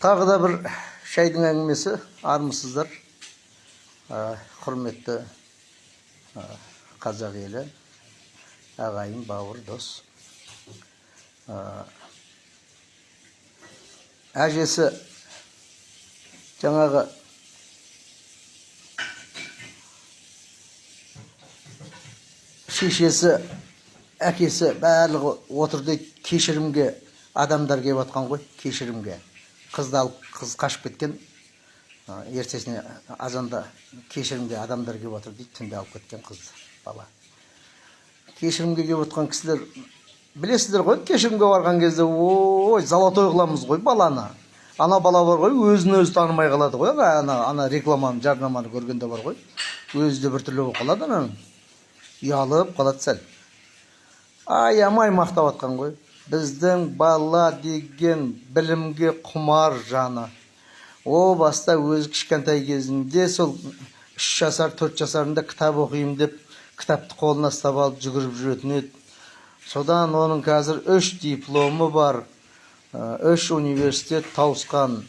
Тағы да бір шайдың әңгімесі, армысыздар. Құрметті қазақ елі, ағайын, бауыр, дос. Әжесі жаңағы шешесі, әкесі барлығы отырды, кешірімге адамдар келіп атқан ғой, кешірімге. Қызды алып, қыз қашып кеткен, ертесіне азанда кешірімге адамдар келіп отыр дейді, түнде алып кеткен қызды, бала. Кешірімге келіп отқан кісілер, білесіздер ғой, кешірімге барған кезде, ой, золотой қыламыз ғой баланы. Ана бала бар ғой, өзін өзі танымай қалады ғой, ана рекламаны, жарнаманы көргенде бар ғой, өзі де бір түрлі болып қалады, ұялып қалады сәл. Аямай мақтап атқан ғой. Біздің бала деген білімге құмар жаны. О баста өзі кішкентай кезінде сол 3 жасар, 4 жасарында кітап оқимын деп, кітапты қолына ұстап алып жүгіріп жүретін еді. Содан оның қазір 3 дипломы бар, 3 университет тауысқан,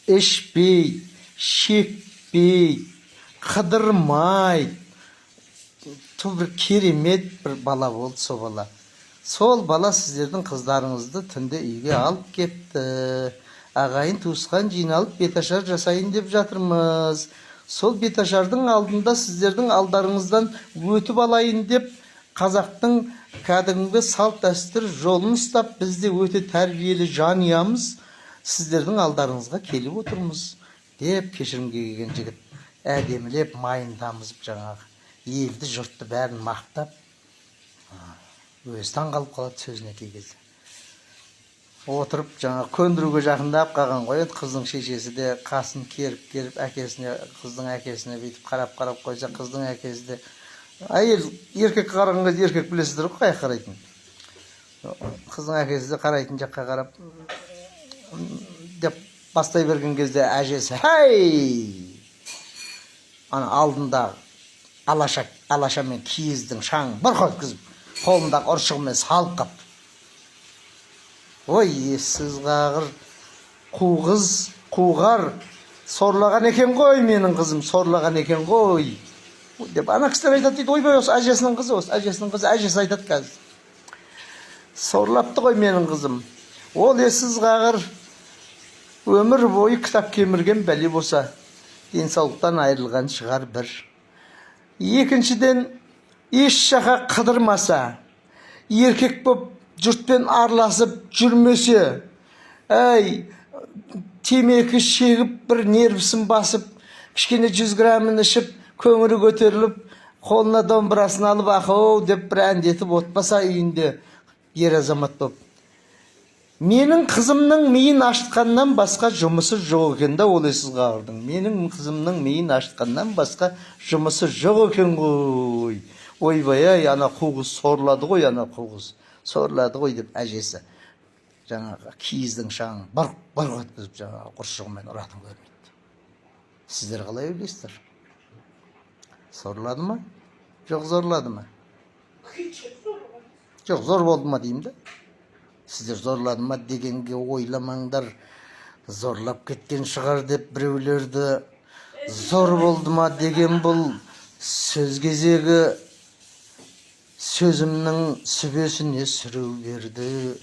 ішпей, шекпей, қыдырмай, бір керемет бір бала болды сол бала. Сол бала сіздердің қыздарыңызды түнде үйге алып кетті. Ағайын туысқан жиналып беташар жасайын деп жатырмыз. Сол беташардың алдында сіздердің алдарыңыздан өтіп алайын деп қазақтың кәдімгі салт дәстүр жолын ұстап, бізде өте тәрбиелі жанұямыз сіздердің алдарыңызға келіп отырмыз деп кешірімге келген жігіт әдемілеп майын тамызып жаңағы елді жұртты бәрін мақтап, өзі таңғалып қалады сөзіне кей кезде. Отырып жаңа көндіруге жақындап қалған ғой, қыздың шешесі де қасын керіп әкесіне, қыздың әкесіне бүйтіп қарап қойса, қыздың әкесі де әйел еркек қараған кезде еркек білесіздер ғой, қай қарайтын. Қыздың әкесі де қарайтын жаққа қарап деп бастай берген кезде әжесі, "Хей!" Ана алдында алаша мен киіздің шаңын бұрқ еткізіп, қолындағы ұршығымен салып қап. Ой, ессіз қағыр, қуғар, сорлаған екен ғой, менің қызым, сорлаған екен ғой. Деп, ана кісілер айтады дейді, ойбай, осы әжесінің қызы, әжесі айтады қазір. Сорлапты ғой менің қызым. Ол ессіз қағыр, өмір бойы кітап кемірген бәле болса, денсаулықтан айырылған шығар бір. Екіншіден, еш жаққа қыдырмаса, еркек боп жұртпен араласып жүрмесе, темекі шегіп бір нервісін басып, кішкене 100 грамын ішіп, көңілі көтеріліп, қолына домбырасын алып, ақау деп бір әндетіп отпаса үйінде ер азамат боп. Менің қызымның миын ашытқаннан басқа жұмысы жоқ екен да, ол ессіз қағырдың. Менің қызымның миын ашытқаннан басқа жұмысы жоқ екен ғой. Ойбай, ана қуғыз сорлады ғой, сорлады ғой деп әжесі жаңағы киіздің шаңын бұрқ еткізіп жаңағы ұршығымен ұратын көрмейді. Сіздер қалай ойлайсыздар? Сорлады ма? Жоқ, зорлады ма? Жоқ, зор болды ма деймін да. Сіздер зорлады ма дегенге ойламаңдар. Зорлап кеткен шығар деп біреулерді зор болды ма деген бұл сөз кезегі сөзімнің сүбесіне сүру берді.